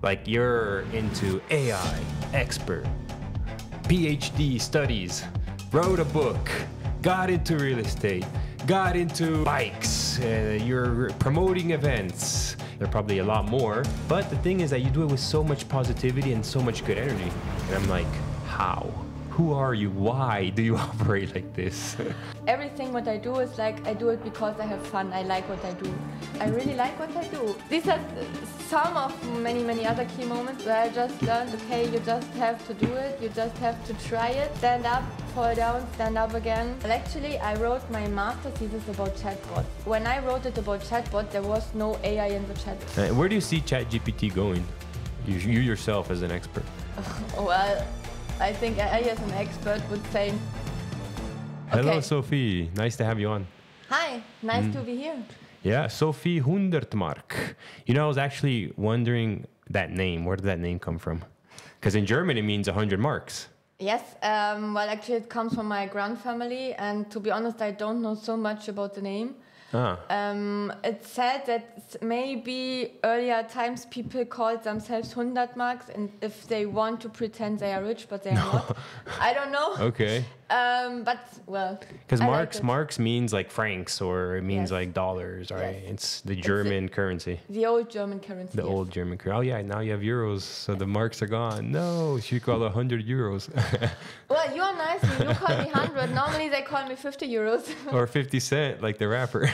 Like you're into AI, expert, PhD studies, wrote a book, got into real estate, got into bikes, you're promoting events. There are probably a lot more, but the thing is that you do it with so much positivity and so much good energy. And I'm like, how? Who are you? Why do you operate like this? Everything what I do is like, I do it because I have fun. I like what I do. I really like what I do. These are some of many other key moments where I just learned, okay, you just have to do it. You just have to try it. Stand up, fall down, stand up again. Well, actually, I wrote my master's thesis about chatbot. When I wrote it about chatbot, there was no AI in the chat. Where do you see ChatGPT going? You yourself as an expert. Well, I think I as an expert would say... Hello, okay. Sophie. Nice to have you on. Hi, nice to be here. Yeah, Sophie Hundertmark. You know, I was actually wondering that name. Where did that name come from? Because in German, it means 100 marks. Yes, well, actually, it comes from my grandfamily. And to be honest, I don't know so much about the name. It's said that maybe earlier times people called themselves Hundertmarks, and if they want to pretend they are rich, but they are not. I don't know. Okay. But well, because marks means like francs, or it means like dollars, right? Yes. It's the German currency. The old German currency. The old German currency. Oh yeah, now you have euros, so the marks are gone. No, you call it 100 euros. Well, you're nice. You call me 100. Normally they call me 50 euros. Or 50 cent, like the rapper.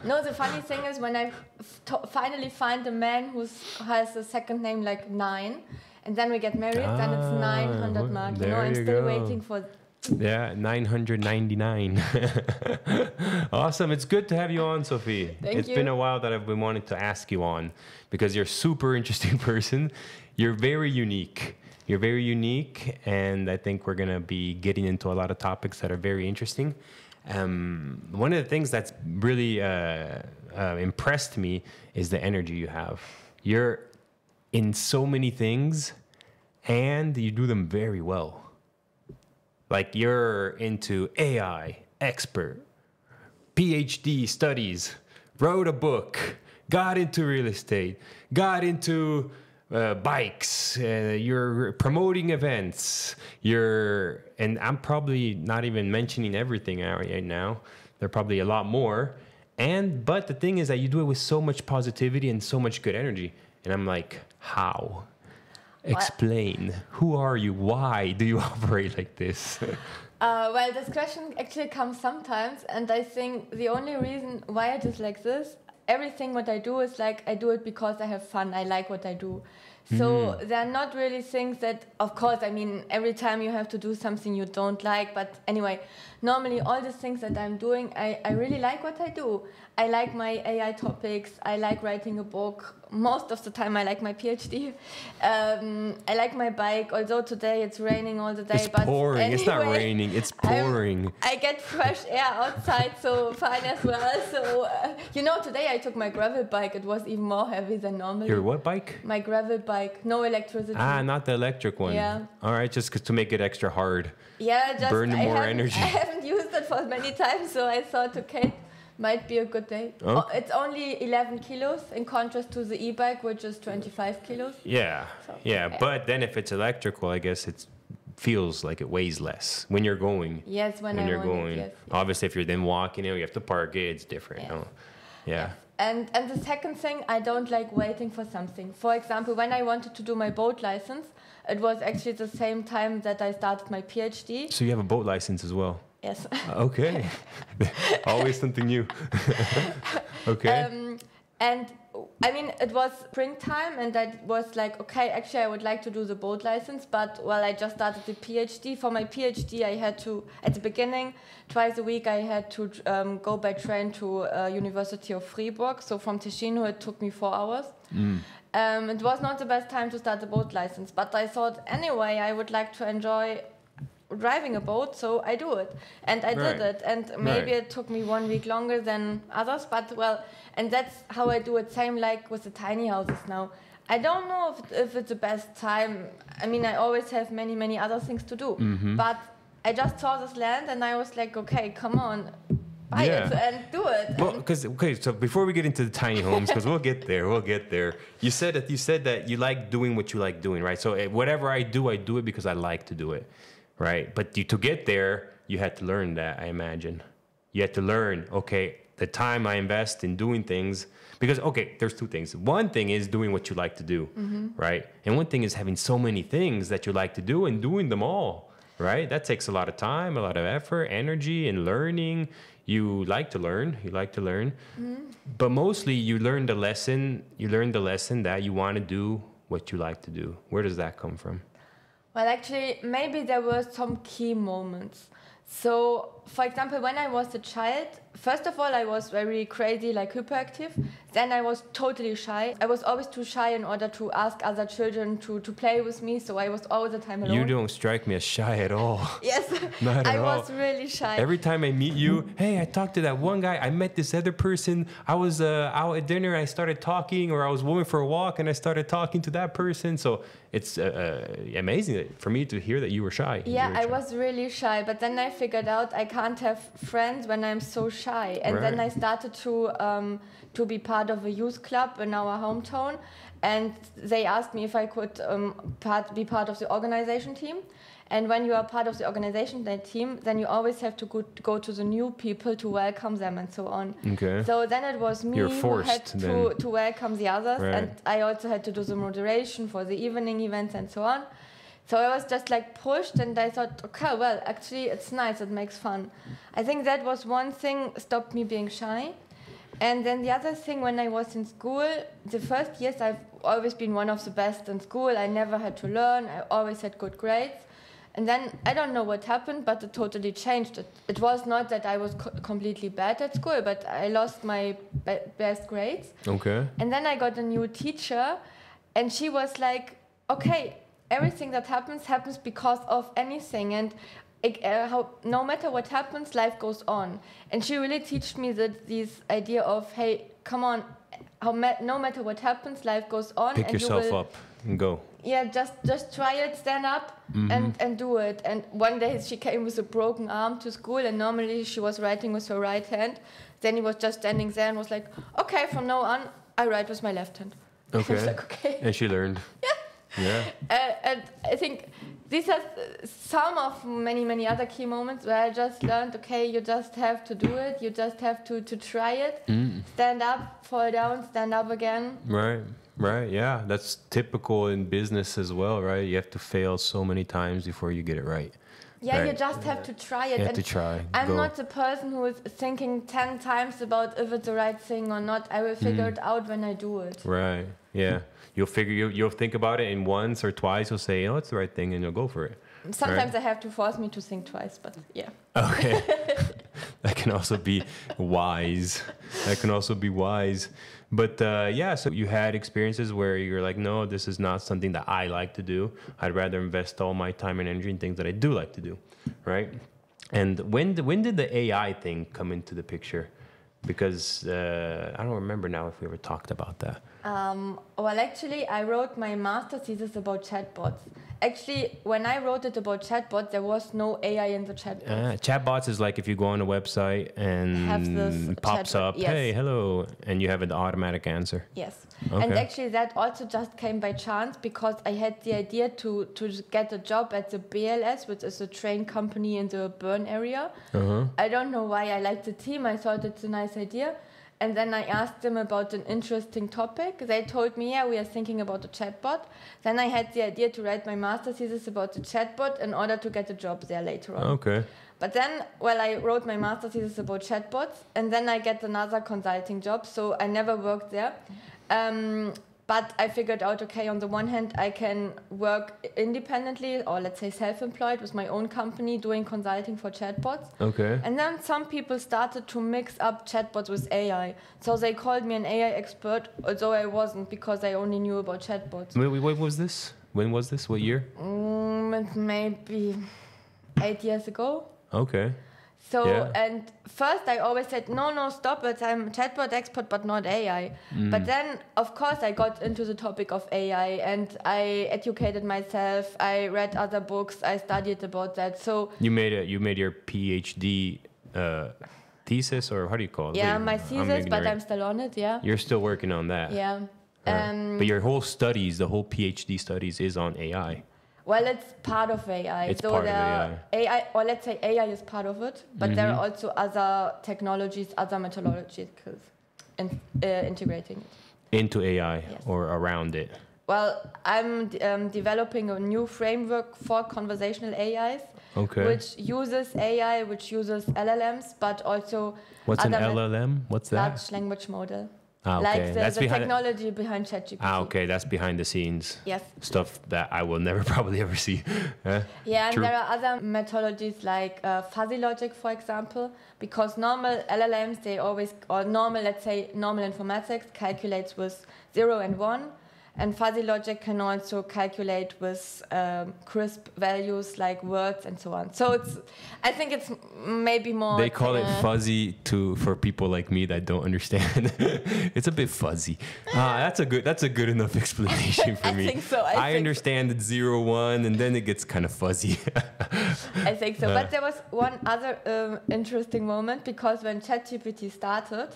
No, the funny thing is when I finally find a man who has a second name like 9, and then we get married, then it's 900 mark. You know, I'm still waiting for... Yeah, 999. Awesome. It's good to have you on, Sophie. It's been a while that I've been wanting to ask you on, because you're a super interesting person. You're very unique. You're very unique, and I think we're going to be getting into a lot of topics that are very interesting. One of the things that's really impressed me is the energy you have. You're in so many things, and you do them very well. Like you're into AI, expert, PhD studies, wrote a book, got into real estate, got into bikes, you're promoting events, and I'm probably not even mentioning everything right now. There are probably a lot more. But the thing is that you do it with so much positivity and so much good energy. And I'm like, how? Explain. Who are you? Why do you operate like this? Well, this question actually comes sometimes, and I think the only reason why it is like this, everything what I do is like, I do it because I have fun. I like what I do. So they're not really things that, of course, I mean, every time you have to do something you don't like. But anyway, normally all the things that I'm doing, I really like what I do. I like my AI topics. I like writing a book. Most of the time I like my PhD. I like my bike, although today it's raining all the day. It's pouring. Anyway, it's not raining. It's pouring. I get fresh air outside, so fine as well. So, you know, today I took my gravel bike. It was even more heavy than normal. Your what bike? My gravel bike. No electricity. Ah, not the electric one. Yeah. All right, just to make it extra hard. Yeah, just burn more energy. I haven't used it for many times, so I thought, okay, might be a good day. Oh, it's only 11 kilos in contrast to the e-bike, which is 25 kilos. Yeah, so, yeah. But then if it's electrical, I guess it feels like it weighs less when you're going. Yes, when you're going. Yes. Obviously, if you're then walking, you have to park it. It's different. Yes. No? Yeah. Yes. And the second thing, I don't like waiting for something. For example, when I wanted to do my boat license, it was actually the same time that I started my PhD. So you have a boat license as well? Yes. Okay. Always something new. Okay. And I mean, it was springtime, and I was like, okay, actually I would like to do the boat license, but well, I just started the PhD. For my PhD, I had to, at the beginning, twice a week, I had to go by train to University of Fribourg. So from Ticino, it took me 4 hours. It was not the best time to start the boat license, but I thought anyway, I would like to enjoy driving a boat, so I do it. And I did it. And maybe it took me 1 week longer than others, but well, and that's how I do it. Same like with the tiny houses now. I don't know if it's the best time. I mean, I always have many other things to do. But I just saw this land and I was like, okay, come on. buy it and do it. Well, so before we get into the tiny homes, because we'll get there. You said that you like doing what you like doing, right? So whatever I do it because I like to do it, right? But to get there, you had to learn that, I imagine. You had to learn, okay, the time I invest in doing things, because, okay, there's two things. One thing is doing what you like to do, right? And one thing is having so many things that you like to do and doing them all, right? That takes a lot of time, a lot of effort, energy, and learning. You like to learn. But mostly you learn the lesson that you want to do what you like to do. Where does that come from? Well, actually, maybe there were some key moments. So, for example, when I was a child, first of all, I was very crazy, like hyperactive. Then I was totally shy. I was always too shy in order to ask other children to play with me, so I was all the time alone. You don't strike me as shy at all. Yes, Not at all. I was really shy. Every time I meet you, hey, I talked to that one guy, I met this other person, I was out at dinner, I started talking, or I was going for a walk and I started talking to that person. So it's amazing for me to hear that you were shy. Yeah, I was really shy, but then I figured out I can't have friends when I'm so shy. And then I started to be part of a youth club in our hometown, and they asked me if I could be part of the organization team. And when you are part of the organization team, then you always have to go to the new people to welcome them and so on. Okay. So then it was me who had to welcome the others, and I also had to do the moderation for the evening events and so on. So I was just like pushed, and I thought, okay, well, actually it's nice, it makes fun. I think that was one thing stopped me being shy. And then the other thing, when I was in school, the first years I've always been one of the best in school. I never had to learn, I always had good grades. And then I don't know what happened, but it totally changed. It was not that I was completely bad at school, but I lost my best grades. Okay. And then I got a new teacher, and she was like, okay, everything that happens because of anything, and no matter what happens, life goes on. And she really taught me this idea of, hey, come on, no matter what happens, life goes on. Pick yourself up and go. Yeah, just try it, stand up and do it. And one day she came with a broken arm to school, and normally she was writing with her right hand. Then he was just standing there and was like, okay, from now on, I write with my left hand. Okay. I was like, okay. And she learned. Yeah. And I think these are some of many other key moments where I just learned, okay, you just have to do it. You just have to try it. Stand up, fall down, stand up again. Right. Yeah. That's typical in business as well, right? You have to fail so many times before you get it right. Yeah, right. You just have to try it. You have to try. I'm not the person who is thinking 10 times about if it's the right thing or not. I will figure it out when I do it. Right. Yeah. You'll think about it, and once or twice you'll say, oh, it's the right thing, and you'll go for it. Sometimes they have to force me to think twice, but yeah. Okay. That can also be wise. But so you had experiences where you're like, no, this is not something that I like to do. I'd rather invest all my time and energy in things that I do like to do, right? And when did the AI thing come into the picture? Because I don't remember now if we ever talked about that. Well, actually, I wrote my master thesis about chatbots. Actually, when I wrote it about chatbots, there was no AI in the chatbots. Chatbots is like if you go on a website and it pops up, yes. Hey, hello, and you have an automatic answer. Yes. Okay. And actually, that also just came by chance because I had the idea to get a job at the BLS, which is a train company in the Bern area. I don't know why I liked the team. I thought it's a nice idea. And then I asked them about an interesting topic. They told me, yeah, we are thinking about a chatbot. Then I had the idea to write my master thesis about the chatbot in order to get a job there later on. Okay. But then, I wrote my master thesis about chatbots, and then I get another consulting job, so I never worked there. But I figured out, okay, on the one hand, I can work independently, or let's say self-employed with my own company doing consulting for chatbots. Okay. And then some people started to mix up chatbots with AI. So they called me an AI expert, although I wasn't, because I only knew about chatbots. What was this? When was this? What year? Maybe 8 years ago. Okay. So, and first I always said, no, stop it, I'm a chatbot expert, but not AI. But then, of course, I got into the topic of AI, and I educated myself, I read other books, I studied about that, so... You made your PhD thesis, or how do you call it? Yeah, my thesis, but I'm still on it, yeah. You're still working on that? Yeah. But your whole studies, the whole PhD studies is on AI. Well, it's part of AI. It's part of AI. Or let's say AI is part of it, but there are also other technologies, other methodologies integrating it. Into AI, yes. Or around it? Well, I'm developing a new framework for conversational AIs, which uses AI, which uses LLMs, but also... What's an LLM? What's that? Large language model. Okay. Like the technology behind ChatGPT. Okay, that's behind the scenes. Yes. Stuff that I will never probably ever see. Yeah, and there are other methodologies like fuzzy logic, for example, because normal LLMs, let's say normal informatics calculates with 0 and 1, and fuzzy logic can also calculate with crisp values like words and so on. So I think it's maybe more... They call it fuzzy for people like me that don't understand. It's a bit fuzzy. That's a good enough explanation for me. I think so. I understand it's 0, 1, and then it gets kind of fuzzy. I think so. But there was one other interesting moment, because when ChatGPT started,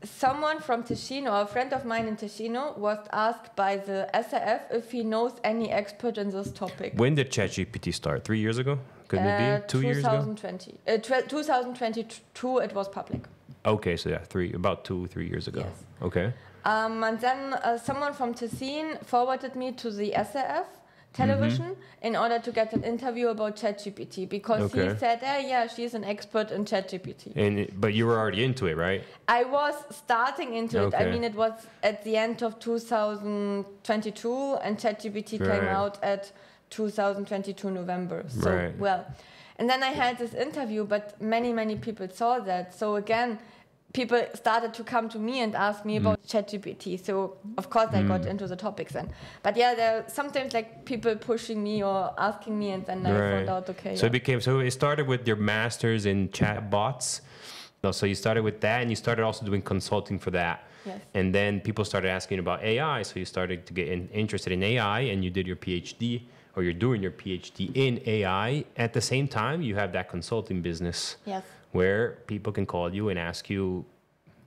someone from Ticino, a friend of mine in Ticino, was asked by the SAF if he knows any expert in this topic. When did ChatGPT start? 3 years ago? Could it be 2 years ago? 2022 it was public. Okay, so yeah, about 2-3 years ago. Yes. Okay. And then someone from Ticino forwarded me to the SAF television in order to get an interview about ChatGPT, because he said, yeah, she's an expert in ChatGPT. But you were already into it, right? I was starting into it. I mean, it was at the end of 2022, and ChatGPT came out at 2022 November. So, and then I had this interview, but many people saw that. So again, people started to come to me and ask me about ChatGPT. So, of course, I got into the topics then. But yeah, there are sometimes like people pushing me or asking me, and then I found out, So it started with your master's in chatbots. So you started with that, and you started also doing consulting for that. Yes. And then people started asking about AI. So you started to get interested in AI, and you did your PhD, or you're doing your PhD in AI. At the same time, you have that consulting business. Yes. Where people can call you and ask you,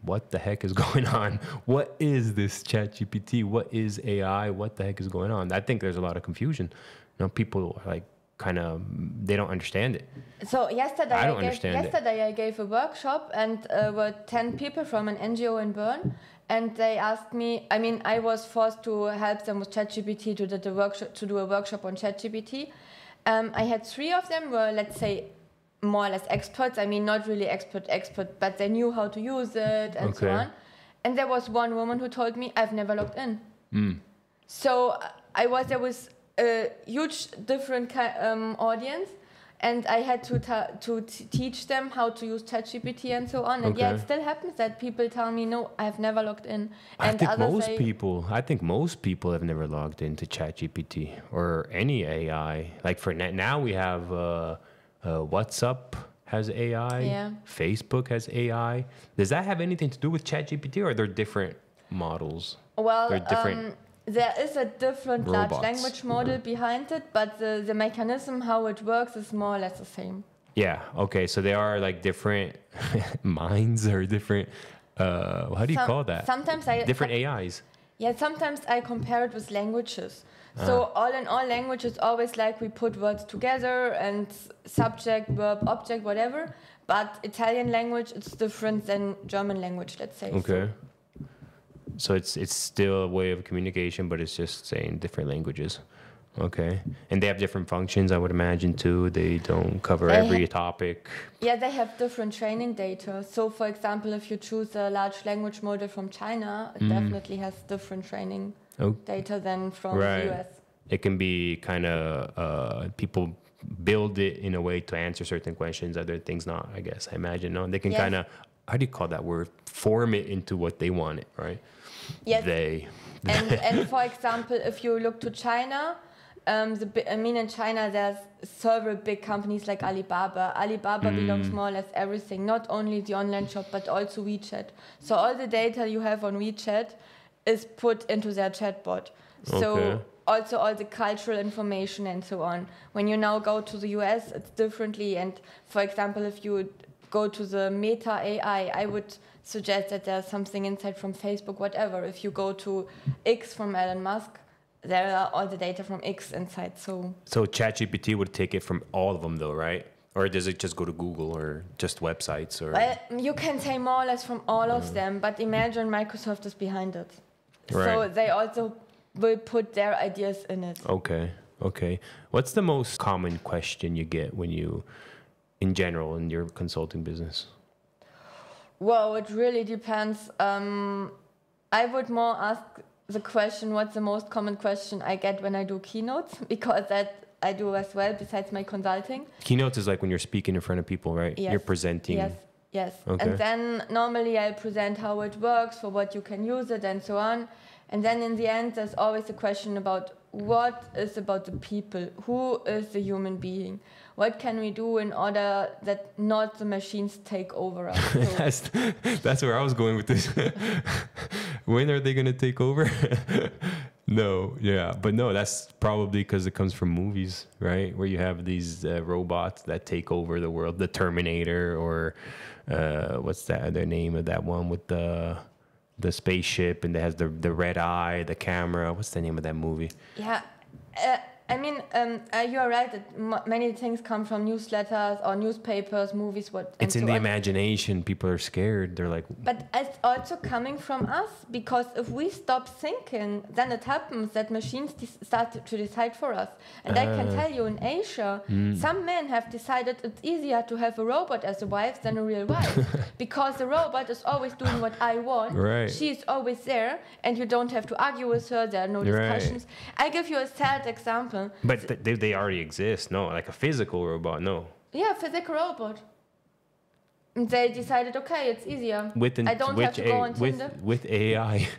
what the heck is going on? What is this ChatGPT? What is AI? What the heck is going on? I think there's a lot of confusion. People are like they don't understand it. So yesterday I gave a workshop, and were 10 people from an NGO in Bern, and they asked me. I mean, I was forced to help them with ChatGPT to do a workshop on ChatGPT. I had 3 of them were, let's say, more or less experts. I mean, not really expert, but they knew how to use it and so on. And there was one woman who told me, I've never logged in. So there was a huge different audience, and I had to teach them how to use ChatGPT and so on. And yeah, it still happens that people tell me, no, I've never logged in. And I think most people have never logged into ChatGPT or any AI. Like for now, we have WhatsApp has AI. Facebook has AI. Does that have anything to do with ChatGPT, or are there different models? Well, there is a different large language model behind it, but the mechanism, how it works, is more or less the same. Yeah, okay, so they are like different minds, or different, how do you call that? Sometimes different AIs. Yeah, sometimes I compare it with languages. So all in all, language is always like we put words together and subject, verb, object, whatever. But Italian language, it's different than German language, let's say. Okay. So it's still a way of communication, but it's just saying different languages. Okay. And they have different functions, I would imagine, too. They don't cover every topic. Yeah, they have different training data. So, for example, if you choose a large language model from China, it definitely has different training data than from the US. It can be kind of, people build it in a way to answer certain questions, other things not, I guess, I imagine. No? They can kind of, how do you call that word? Form it into what they want it, right? Yes. They. And for example, if you look to China, in China, there's several big companies like Alibaba. Alibaba belongs more or less everything, not only the online shop, but also WeChat. So all the data you have on WeChat is put into their chatbot. So also all the cultural information and so on. When you now go to the US, it's differently. And for example, if you go to the Meta AI, I would suggest that there's something inside from Facebook, whatever. If you go to X from Elon Musk, there are all the data from X inside. So ChatGPT would take it from all of them, though, right? Or does it just go to Google or just websites? Or well, you can say more or less from all of them, but imagine Microsoft is behind it. Right. So they also will put their ideas in it. Okay. What's the most common question you get when you, in general, in your consulting business? Well, it really depends. I would more ask the question, what's the most common question I get when I do keynotes? Because that I do as well, besides my consulting. Keynotes is like when you're speaking in front of people, right? Yes. You're presenting. Yes. Okay. And then normally I present how it works, for what you can use it, and so on. And then in the end, there's always a question about what is about the people? Who is the human being? What can we do in order that not the machines take over us? So that's where I was going with this. When are they going to take over? No, yeah. But no, that's probably because it comes from movies, right? Where you have these robots that take over the world. The Terminator, or what's that? The name of that one with the spaceship and it has the red eye, the camera. What's the name of that movie? Yeah. I mean, you're right that many things come from newsletters or newspapers, movies, It's in the imagination. People are scared. They're like... But it's also coming from us, because if we stop thinking, then it happens that machines start to decide for us. And I can tell you, in Asia, some men have decided it's easier to have a robot as a wife than a real wife. Because the robot is always doing what I want. Right. She's always there, and you don't have to argue with her. There are no discussions. Right. I give you a sad example. But they already exist, no? Like a physical robot, no? Yeah, physical robot. They decided, okay, it's easier. I don't have to go on Tinder. With AI,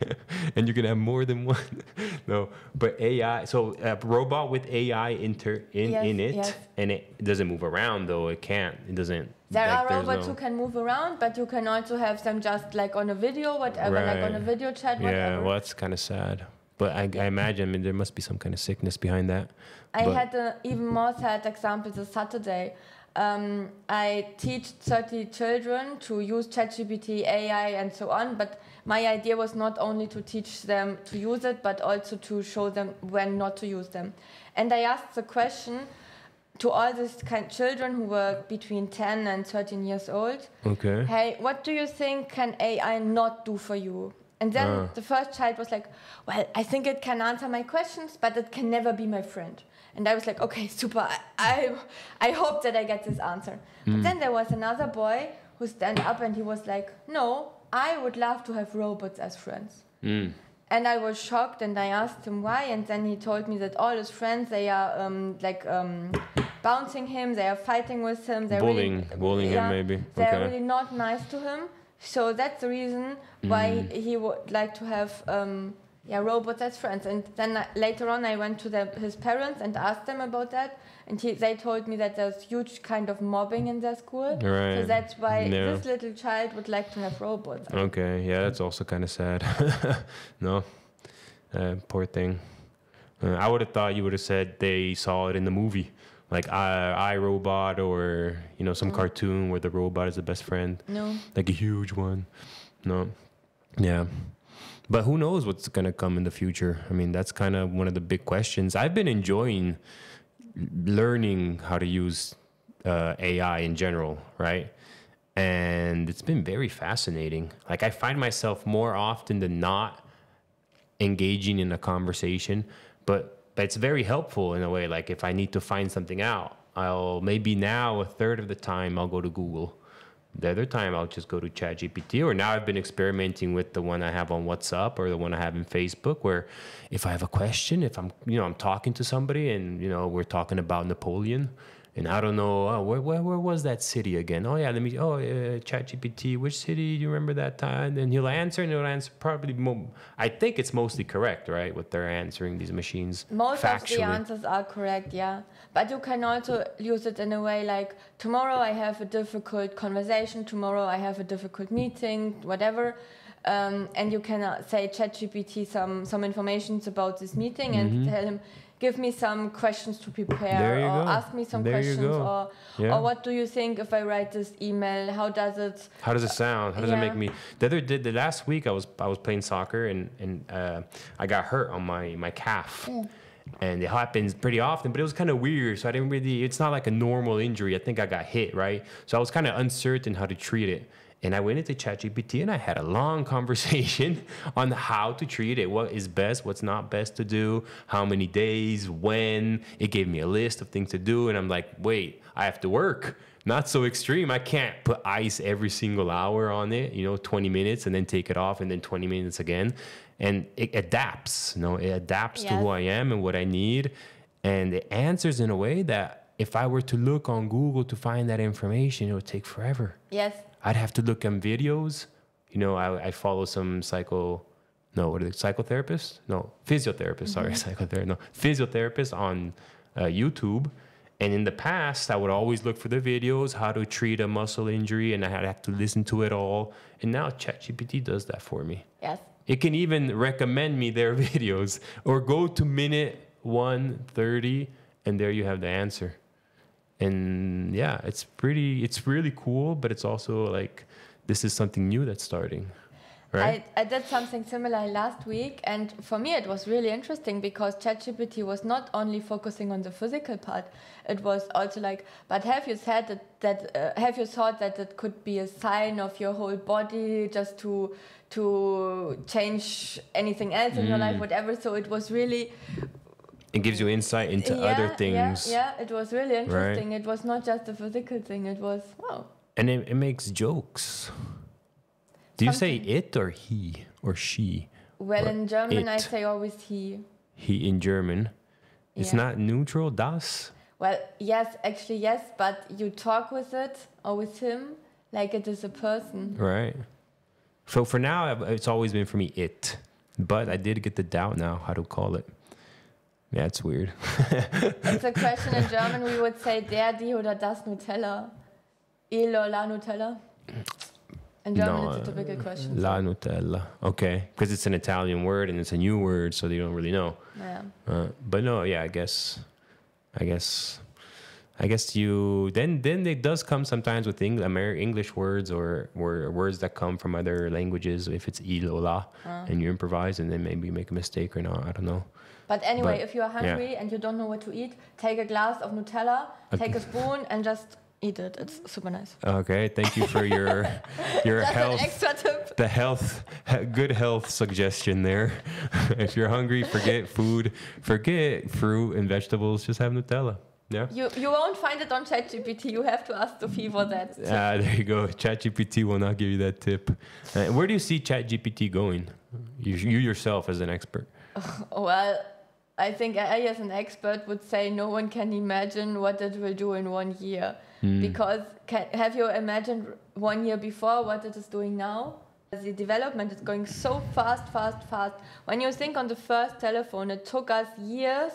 and you can have more than one. No, but AI. So a robot with AI in it, yes. And it doesn't move around, though. It can't. It doesn't. There are robots who can move around, but you can also have them just like on a video, whatever, like on a video chat, whatever. Yeah, well, that's kind of sad. But I imagine, there must be some kind of sickness behind that. I had an even more sad example this Saturday. I teach 30 children to use ChatGPT, AI, and so on. But my idea was not only to teach them to use it, but also to show them when not to use them. And I asked the question to all these children who were between 10 and 13 years old. Okay. Hey, what do you think can AI not do for you? And then the first child was like, well, I think it can answer my questions, but it can never be my friend. And I was like, okay, super. I hope that I get this answer. But then there was another boy who stand up and he was like, no, I would love to have robots as friends. And I was shocked and I asked him why. And then he told me that all his friends, they are bouncing him, they are fighting with him. They're bullying him maybe. They're really not nice to him. So that's the reason why he would like to have robots as friends. And then later on I went to his parents and asked them about that. And they told me that there's huge kind of mobbing in their school. Right. So that's why this little child would like to have robots. Okay, yeah, that's also kind of sad. No, poor thing. I would have thought you would have said they saw it in the movie. Like iRobot, or some cartoon where the robot is the best friend. No. Like a huge one. No. Yeah. But who knows what's gonna come in the future? I mean, that's kind of one of the big questions. I've been enjoying learning how to use AI in general, right? And it's been very fascinating. Like I find myself more often than not engaging in a conversation, but it's very helpful in a way. Like if I need to find something out, maybe now a third of the time I'll go to Google. The other time I'll just go to ChatGPT, or now I've been experimenting with the one I have on WhatsApp or the one I have in Facebook, where if I have a question, if I'm talking to somebody and, we're talking about Napoleon and I don't know, where was that city again? Oh yeah, ChatGPT, which city do you remember that time? And he'll answer probably I think it's mostly correct, right? What they're answering, these machines. Most factually. of the answers are correct, yeah. But you can also use it in a way like, tomorrow I have a difficult conversation, tomorrow I have a difficult meeting, whatever. and you can say ChatGPT some information about this meeting and tell him, give me some questions to prepare, or ask me some questions, or what do you think if I write this email? How does it sound? How does it make me? The last week I was playing soccer and I got hurt on my calf. And it happens pretty often, but it was kind of weird. So I didn't really, it's not like a normal injury. I think I got hit, right? So I was kind of uncertain how to treat it. And I went into ChatGPT and I had a long conversation on how to treat it, what is best, what's not best to do, how many days, when. It gave me a list of things to do. And I'm like, wait, I have to work. Not so extreme. I can't put ice every single hour on it, 20 minutes and then take it off and then 20 minutes again. And it adapts, it adapts to who I am and what I need. And it answers in a way that if I were to look on Google to find that information, it would take forever. Yes. I'd have to look on videos. I follow some psychotherapists? No, physiotherapists, sorry, psychotherapist. No, physiotherapists on YouTube. And in the past, I would always look for the videos, how to treat a muscle injury, and I'd have to listen to it all. And now ChatGPT does that for me. Yes. It can even recommend me their videos, or go to minute 1:30, and there you have the answer. And yeah, it's really cool, but it's also like, this is something new that's starting. Right? I did something similar last week, and for me it was really interesting because ChatGPT was not only focusing on the physical part, it was also like, but have you said have you thought that it could be a sign of your whole body just to change anything else in your life, whatever. So it was really... It gives you insight into other things. Yeah, it was really interesting. Right? It was not just a physical thing, it was, wow. And it makes jokes. Do you say it or he or she? Well, or in German, it? I say always he. He in German. It's not neutral, das? Well, yes, actually, yes, but you talk with it or with him like it is a person. Right. So for now, it's always been for me it. But I did get the doubt now how to call it. Yeah, it's weird. It's a question in German, we would say der, die oder das Nutella. Il or la Nutella? In German, it's a typical question. La Nutella. Okay. Because it's an Italian word and it's a new word, so they don't really know. Yeah. But no, yeah, I guess you... Then it does come sometimes with English words or words that come from other languages, if it's il or la, and you improvise and then maybe you make a mistake or not. I don't know. But anyway, if you are hungry and you don't know what to eat, take a glass of Nutella, take a spoon and just eat it. It's super nice. Okay, thank you for your health. An extra tip. Good health suggestion there. If you're hungry, forget food, forget fruit and vegetables, just have Nutella. Yeah. You won't find it on ChatGPT. You have to ask Sophie for that. There you go. ChatGPT will not give you that tip. Where do you see ChatGPT going? You yourself as an expert. Well, I think I, as an expert, would say no one can imagine what it will do in 1 year. Because have you imagined 1 year before what it is doing now? The development is going so fast. When you think on the first telephone, it took us years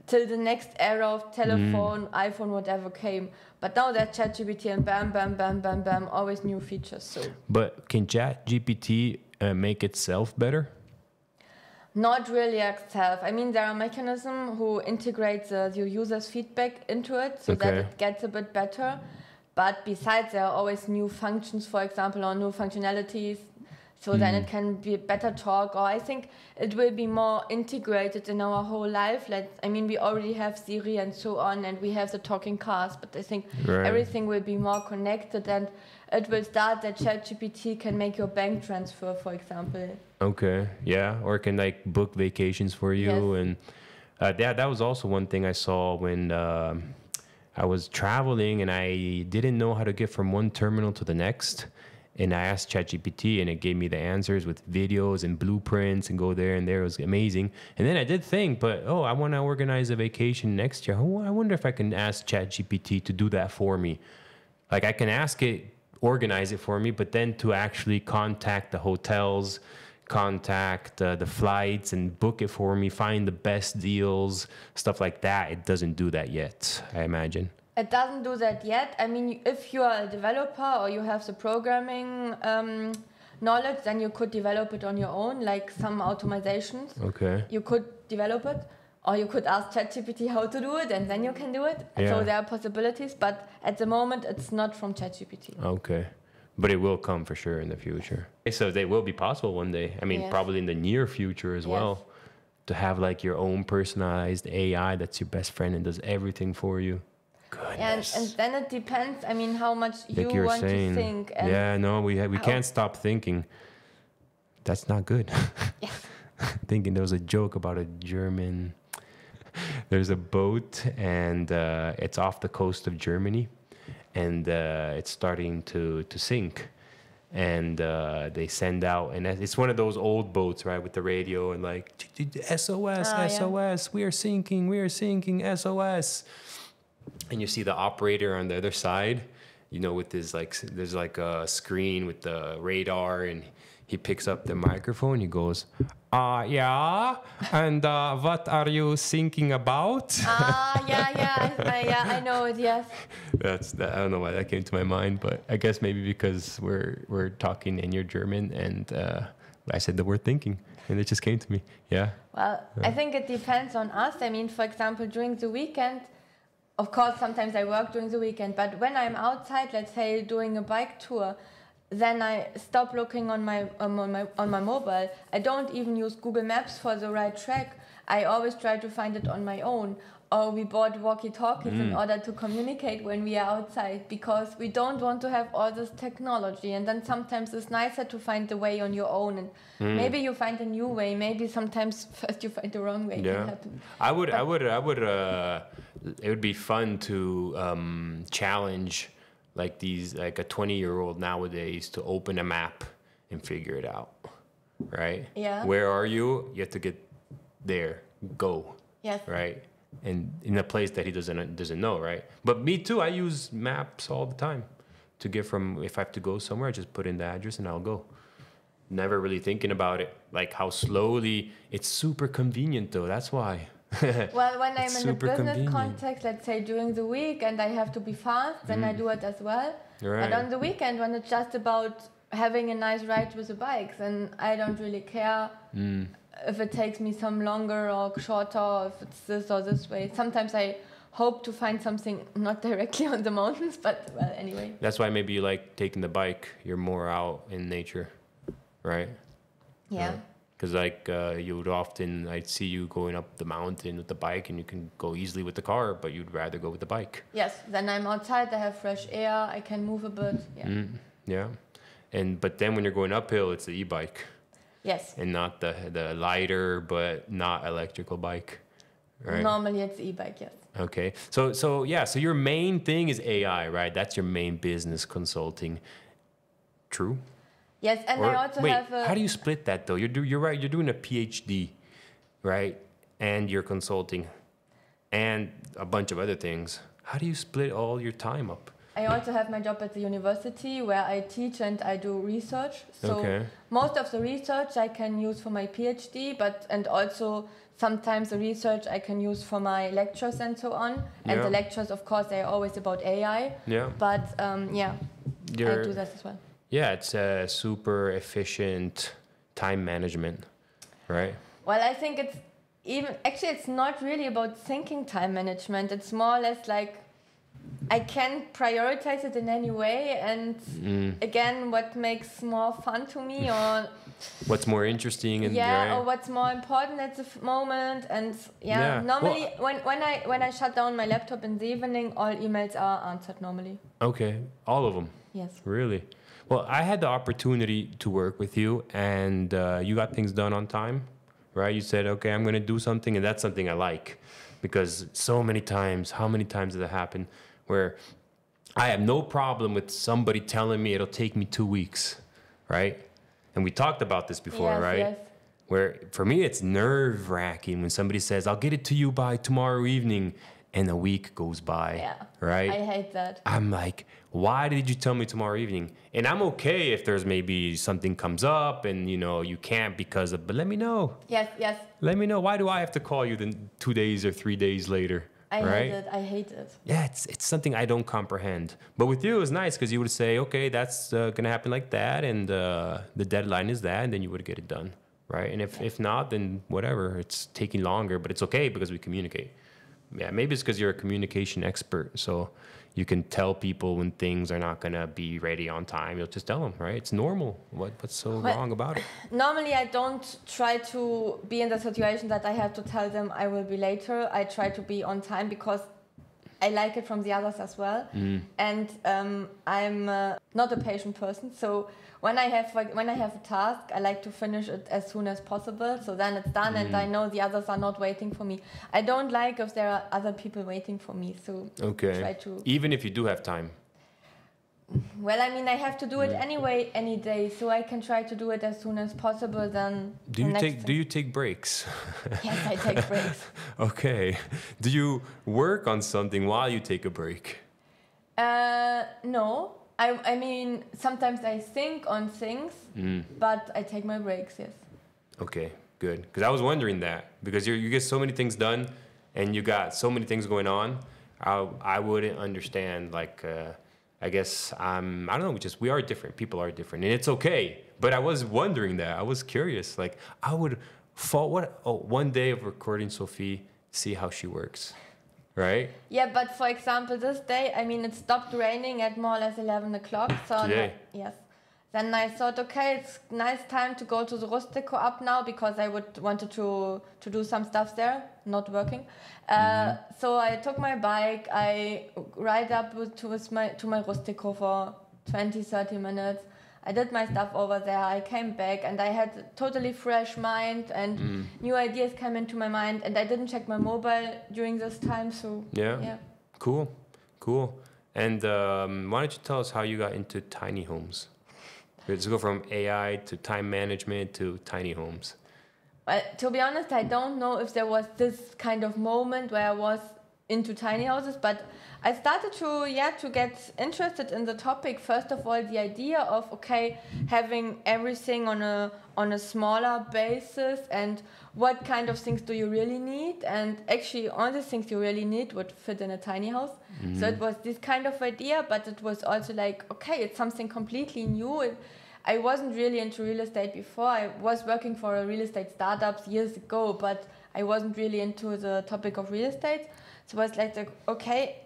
till the next era of telephone, iPhone, whatever came. But now that ChatGPT and bam, always new features. So. But can ChatGPT make itself better? Not really itself. I mean, there are mechanisms who integrate your user's feedback into it so that it gets a bit better. But besides, there are always new functions, for example, or new functionalities. So then it can be better talk, or I think it will be more integrated in our whole life. We already have Siri and so on, and we have the talking cars, but I think everything will be more connected, and it will start that ChatGPT can make your bank transfer, for example. Okay, yeah, or can book vacations for you. Yes. And that was also one thing I saw when I was traveling and I didn't know how to get from one terminal to the next. And I asked ChatGPT and it gave me the answers with videos and blueprints and go there and there. It was amazing. And then I did think, I want to organize a vacation next year. I wonder if I can ask ChatGPT to do that for me. I can ask it, organize it for me, but then to actually contact the hotels, contact the flights and book it for me, find the best deals, stuff like that. It doesn't do that yet, I imagine. It doesn't do that yet. I mean, if you are a developer or you have the programming knowledge, then you could develop it on your own, like some automatizations. Okay. You could develop it, or you could ask ChatGPT how to do it, and then you can do it. Yeah. So there are possibilities, but at the moment, it's not from ChatGPT. Okay. But it will come for sure in the future. So they will be possible one day. I mean, probably in the near future as well, to have like your own personalized AI that's your best friend and does everything for you. Goodness. And then it depends. I mean, how much like you want to think. And yeah, no, we can't stop thinking. That's not good. Yes. Thinking there was a joke about a German. There's a boat and it's off the coast of Germany, and it's starting to sink. And they send out, and it's one of those old boats, right, with the radio and like SOS, SOS, we are sinking, SOS. And you see the operator on the other side, you know, with this like, there's like a screen with the radar, and he picks up the microphone. He goes, yeah, and what are you thinking about? I know it. Yes. I don't know why that came to my mind, but I guess maybe because we're talking and you're German, and I said the word thinking, and it just came to me. Yeah. Well, I think it depends on us. I mean, for example, during the weekend, of course, sometimes I work during the weekend, but when I'm outside, let's say doing a bike tour, then I stop looking on my mobile. I don't even use Google Maps for the right track. I always try to find it on my own. Or we bought walkie-talkies in order to communicate when we are outside, because we don't want to have all this technology. And then sometimes it's nicer to find the way on your own. And maybe you find a new way. Maybe sometimes first you find the wrong way. Yeah. Can happen. I would. It would be fun to challenge like a 20-year-old nowadays to open a map and figure it out, right? Yeah. Where are you? You have to get there. Go. Yes. Right. And in a place that he doesn't know, right? But me too. I use maps all the time to get from. If I have to go somewhere, I just put in the address and I'll go. Never really thinking about it, like how slowly. It's super convenient though. That's why. Well, when I'm in a business context, let's say during the week, and I have to be fast, then I do it as well. Right. But on the weekend, when it's just about having a nice ride with the bike, then I don't really care if it takes me some longer or shorter, or if it's this or this way. Sometimes I hope to find something not directly on the mountains, but well, anyway. That's why maybe you like taking the bike. You're more out in nature, right? Yeah. Because you would often, I'd see you going up the mountain with the bike, and you can go easily with the car, but you'd rather go with the bike. Yes, then I'm outside, I have fresh air, I can move a bit. Yeah. Yeah. But then when you're going uphill, it's the e-bike. Yes. And not the lighter, but not electrical bike, right? Normally it's e-bike, yes. Okay. So your main thing is AI, right? That's your main business consulting. True? Yes, and I also have a... How do you split that though? You're right. You're doing a PhD, right? And you're consulting, and a bunch of other things. How do you split all your time up? I also have my job at the university where I teach and I do research. So most of the research I can use for my PhD, and also sometimes the research I can use for my lectures and so on. And the lectures, of course, they are always about AI. Yeah. But I do that as well. Yeah, it's a super efficient time management, right? Well, I think it's not really about thinking time management. It's more or less like I can prioritize it in any way. And again, what makes more fun to me, or what's more interesting, and or what's more important at the moment. And normally when I shut down my laptop in the evening, all emails are answered normally. Okay, all of them. Yes. Really? Well, I had the opportunity to work with you, and you got things done on time, right? You said, okay, I'm going to do something, and that's something I like, because so many times, how many times did it happen where I have no problem with somebody telling me it'll take me 2 weeks, right? And we talked about this before, right? Yes. Where for me, it's nerve-wracking when somebody says, I'll get it to you by tomorrow evening, and a week goes by, right? I hate that. I'm like, why did you tell me tomorrow evening? And I'm okay if there's maybe something comes up and, you can't but let me know. Yes. Let me know. Why do I have to call you then 2 days or 3 days later? I hate it. Yeah, it's something I don't comprehend. But with you, it was nice because you would say, okay, that's going to happen like that, and the deadline is that, and then you would get it done, right? And if not, then whatever, it's taking longer, but it's okay because we communicate. Yeah, maybe it's because you're a communication expert, so you can tell people when things are not going to be ready on time. You'll just tell them, right? It's normal. What's so wrong about it? Normally, I don't try to be in the situation that I have to tell them I will be later. I try to be on time because I like it from the others as well. And I'm not a patient person, so when I have a task, I like to finish it as soon as possible. So then it's done, and I know the others are not waiting for me. I don't like if there are other people waiting for me. So try to, even if you do have time. Well, I mean, I have to do it anyway, any day, so I can try to do it as soon as possible. Then do you take breaks? Yes, I take breaks. Okay. Do you work on something while you take a break? No. I mean, sometimes I think on things, but I take my breaks, yes. Okay, good. Because I was wondering that. Because you get so many things done, and you got so many things going on, I wouldn't understand, like... I guess I don't know. We are different. People are different, and it's okay. But I was wondering that. I was curious. Like I would one day of recording Sophie, see how she works, right? Yeah, but for example, this day, I mean, it stopped raining at more or less 11 o'clock. So today. Yes. Then I thought, okay, it's nice time to go to the Rustico up now because I wanted to do some stuff there, not working. So I took my bike, I ride up to my Rustico for 20-30 minutes. I did my stuff over there, I came back and I had a totally fresh mind and new ideas came into my mind, and I didn't check my mobile during this time, so yeah. Cool. And why don't you tell us how you got into tiny homes? Let's go from AI to time management to tiny homes. Well, to be honest, I don't know if there was this kind of moment where I was into tiny houses, but I started to get interested in the topic. First of all, the idea of having everything on a smaller basis, and what kind of things do you really need, and actually all the things you really need would fit in a tiny house. So it was this kind of idea, but it was also like, it's something completely new. I wasn't really into real estate before. I was working for a real estate startup years ago, but I wasn't really into the topic of real estate. So it was like,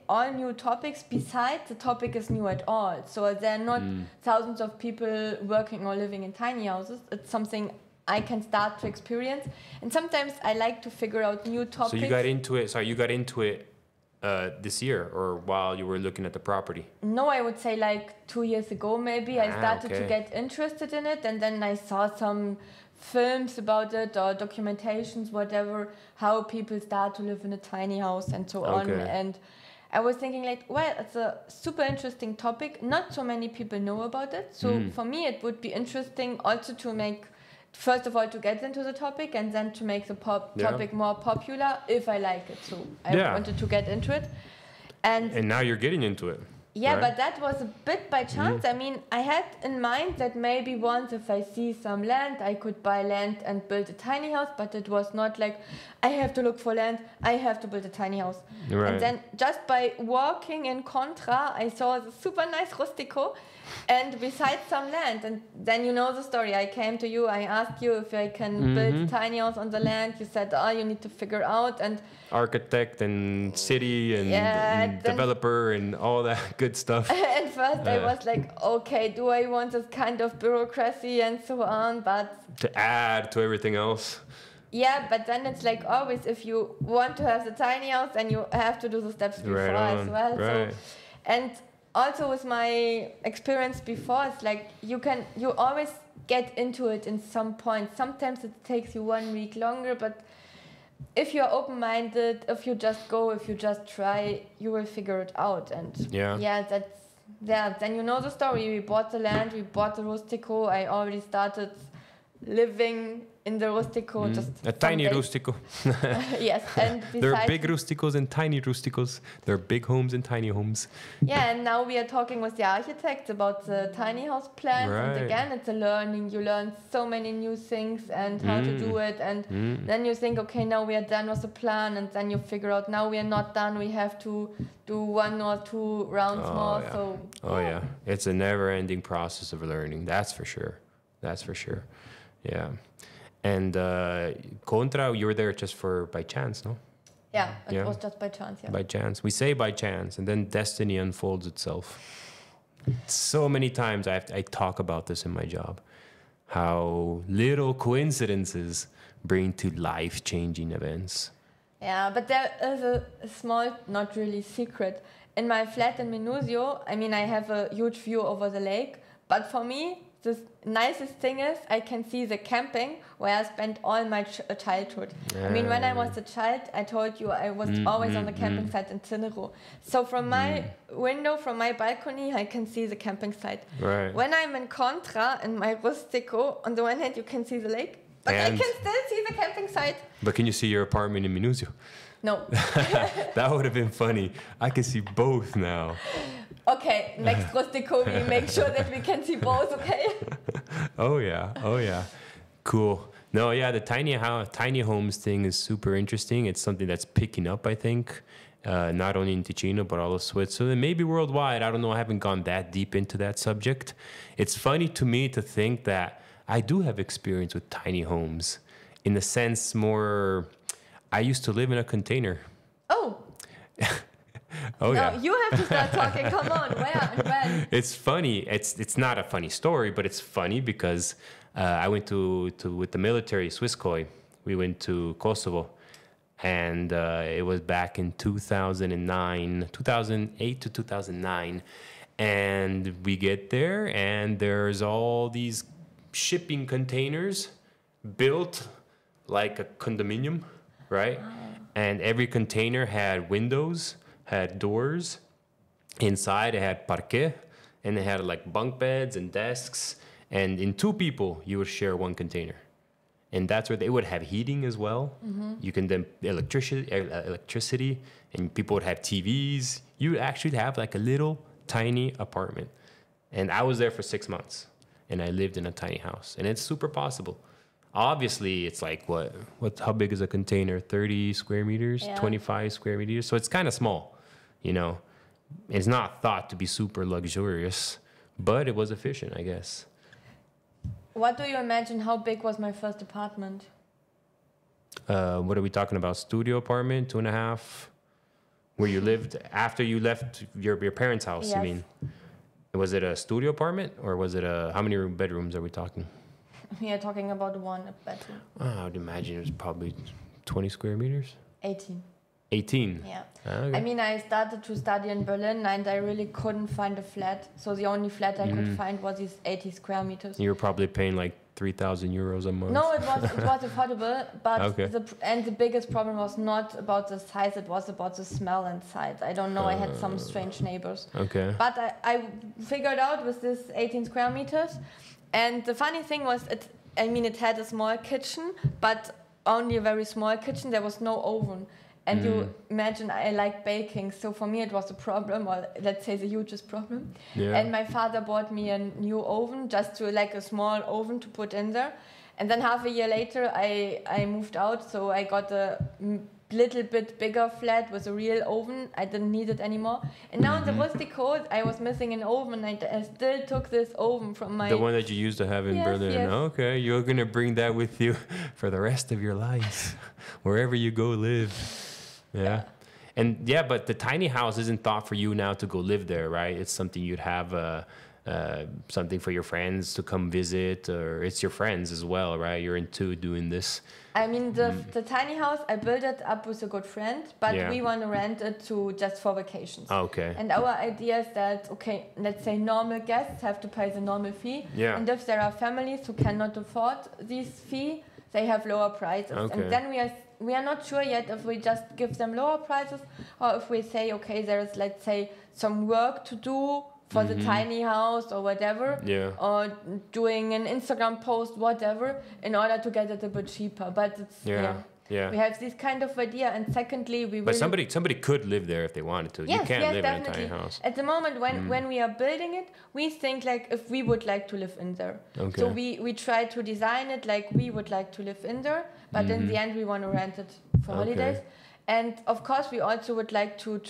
all new topics besides the topic is new at all. So there are not thousands of people working or living in tiny houses. It's something I can start to experience. And sometimes I like to figure out new topics. So you got into it this year, or while you were looking at the property? No, I would say like 2 years ago maybe. I started to get interested in it, and then I saw some films about it or documentations, whatever, how people start to live in a tiny house and so on. And I was thinking it's a super interesting topic. Not so many people know about it. So for me, it would be interesting also to make, first of all, to get into the topic, and then to make the topic more popular if I like it. So I wanted to get into it. And now you're getting into it. Yeah, right? But that was a bit by chance. I mean, I had in mind that maybe once if I see some land, I could buy land and build a tiny house, but it was not like, I have to look for land, I have to build a tiny house. Right. And then just by walking in Contra, I saw the super nice Rustico, and besides some land. And then you know the story. I came to you, I asked you if I can build a tiny house on the land. You said, you need to figure out. And architect and city and developer and all that good stuff. At first I was like, do I want this kind of bureaucracy and so on, but to add to everything else. Yeah, but then it's like always, if you want to have the tiny house, then you have to do the steps before as well. Right. So, and also with my experience before, it's like you always get into it in some point. Sometimes it takes you 1 week longer, but if you're open-minded, if you just try, you will figure it out. And then you know the story. We bought the land, we bought the Rustico. I already started living in the rustico, just a tiny rustico. Yes, and there are big rusticos and tiny rusticos. There are big homes and tiny homes. Yeah, and now we are talking with the architects about the tiny house plans. Right. And again, it's a learning. You learn so many new things and how to do it. And then you think, okay, now we are done with the plan. And then you figure out, now we are not done. We have to do 1 or 2 rounds more. Yeah. So yeah, it's a never-ending process of learning. That's for sure. Yeah. And Contra, you were there just by chance, no? Yeah, it was just by chance, yeah. By chance. We say by chance, and then destiny unfolds itself. So many times I talk about this in my job, how little coincidences bring to life-changing events. Yeah, but there is a small, not really secret. In my flat in Minusio, I mean, I have a huge view over the lake, but for me, the nicest thing is I can see the camping where I spent all my childhood. I mean, when I was a child, I told you I was always on the camping site in Zinero. So from my window, from my balcony, I can see the camping site. Right. When I'm in Contra, in my rustico, on the one hand, you can see the lake, but I can still see the camping site. But can you see your apartment in Minusio? No. That would have been funny. I can see both now. Okay, next rustico, we make sure that we can see both, okay? Oh yeah. Cool. No, yeah, the tiny homes thing is super interesting. It's something that's picking up, I think, not only in Ticino, but all of Switzerland, maybe worldwide. I don't know. I haven't gone that deep into that subject. It's funny to me to think that I do have experience with tiny homes. In the sense more, I used to live in a container. Oh. Oh, no, yeah. you have to start talking. Come on, where and when? It's funny. It's not a funny story, but it's funny because I went with the military, Swisskoi. We went to Kosovo, and it was back in 2008 to 2009. And we get there, and there's all these shipping containers built like a condominium, right? And every container had windows, had doors. Inside it had parquet, and it had like bunk beds and desks. And in 2 people, you would share 1 container. And that's where they would have heating as well. You can then electricity, and people would have TVs. You would actually have like a little tiny apartment. And I was there for 6 months, and I lived in a tiny house, and it's super possible. Obviously, it's like how big is a container? 30 square meters, 25 square meters. So it's kind of small, you know. It's not thought to be super luxurious, but it was efficient, I guess. What do you imagine? How big was my first apartment? What are we talking about? Studio apartment, 2.5, where you lived after you left your parents' house. Yes. You mean? Was it a studio apartment, or was it how many bedrooms are we talking? We are talking about 1 bedroom. I would imagine it was probably 20 square meters. 18. 18? Yeah. Okay. I mean, I started to study in Berlin, and I really couldn't find a flat. So the only flat I could find was these 80 square meters. You were probably paying like 3,000 euros a month. No, it was affordable, but Okay. the biggest problem was not about the size, it was about the smell inside. I don't know, I had some strange neighbors. Okay. But I figured out with this 18 square meters, and the funny thing was, it had a small kitchen, but only a very small kitchen. There was no oven. And you imagine I like baking, so for me it was a problem, or let's say the hugest problem. Yeah. And my father bought me a new oven, just like a small oven to put in there. And then half a year later I moved out, so I got a little bit bigger flat with a real oven. I didn't need it anymore. And now in the rustico, I was missing an oven, and I still took this oven from my... The one that you used to have in Berlin. Yes. Okay, you're going to bring that with you for the rest of your life, wherever you go live. Yeah. And yeah, but the tiny house isn't thought for you now to go live there, right? It's something you'd have something for your friends to come visit, or it's your friends as well, right? You're into doing this. I mean, the tiny house, I built it up with a good friend, but we want to rent it just for vacations. Okay. And our idea is that, okay, let's say normal guests have to pay the normal fee. Yeah. And if there are families who cannot afford this fee, they have lower prices. Okay. And then we are not sure yet if we just give them lower prices, or if we say, okay, there is, let's say, some work to do for the tiny house or whatever, or doing an Instagram post, whatever, in order to get it a bit cheaper. But it's we have this kind of idea, and secondly, but somebody could live there if they wanted to. Yes, you can't live definitely. in a tiny house. At the moment, when we are building it, we think like if we would like to live in there. Okay. So we try to design it like we would like to live in there, but in the end, we want to rent it for holidays. And of course, we also would like to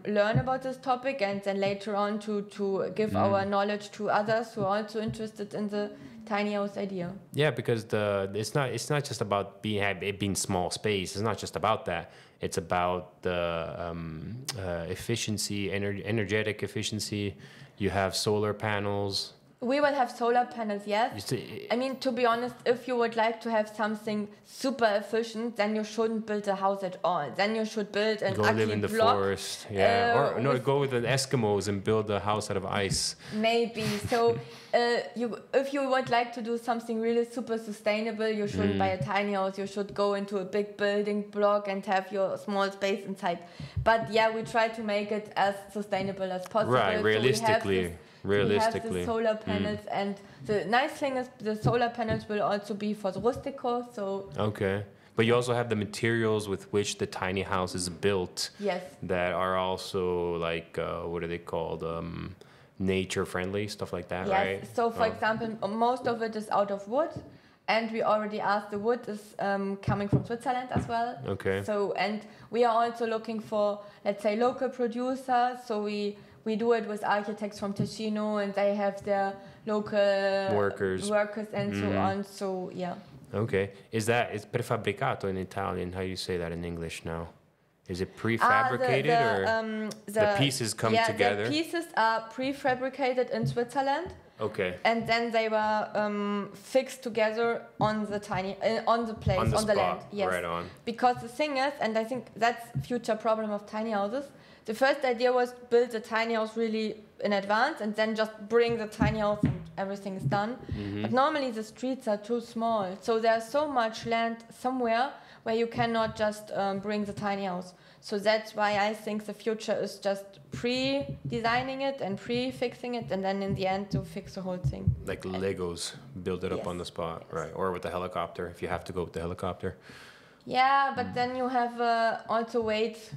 learn about this topic, and then later on to give our knowledge to others who are also interested in the tiny house idea. Yeah, because it's not just about it being small space. It's not just about that. It's about the efficiency, energetic efficiency. You have solar panels. We will have solar panels, yes. I mean, to be honest, if you would like to have something super efficient, then you shouldn't build a house at all. Then you should build an ugly live in the block, forest, or go with the Eskimos and build a house out of ice. Maybe. So, if you would like to do something really super sustainable, you shouldn't buy a tiny house. You should go into a big building block and have your small space inside. But yeah, we try to make it as sustainable as possible. Right, realistically. We have the solar panels, and the nice thing is the solar panels will also be for the rustico. So but you also have the materials with which the tiny house is built. Yes. That are also like what are they called? Nature friendly, stuff like that, right? Yes. So for example, most of it is out of wood, and we already asked the wood is coming from Switzerland as well. Okay. So, and we are also looking for, let's say, local producers. So we do it with architects from Ticino, and they have their local workers and so on. So yeah. Okay. It's prefabbricato in Italian. How do you say that in English now? Is it prefabricated or the pieces come together? The pieces are prefabricated in Switzerland. Okay. And then they were fixed together on the land. Yes. Right on. Because the thing is, and I think that's future problem of tiny houses. The first idea was build the tiny house really in advance, and then just bring the tiny house and everything is done. But normally the streets are too small, so there's so much land somewhere where you cannot just bring the tiny house. So that's why I think the future is just pre-designing it and pre-fixing it, and then in the end to fix the whole thing. Like Legos, build it up on the spot, right? Or with the helicopter, if you have to go with the helicopter. Yeah, but then you have also weight,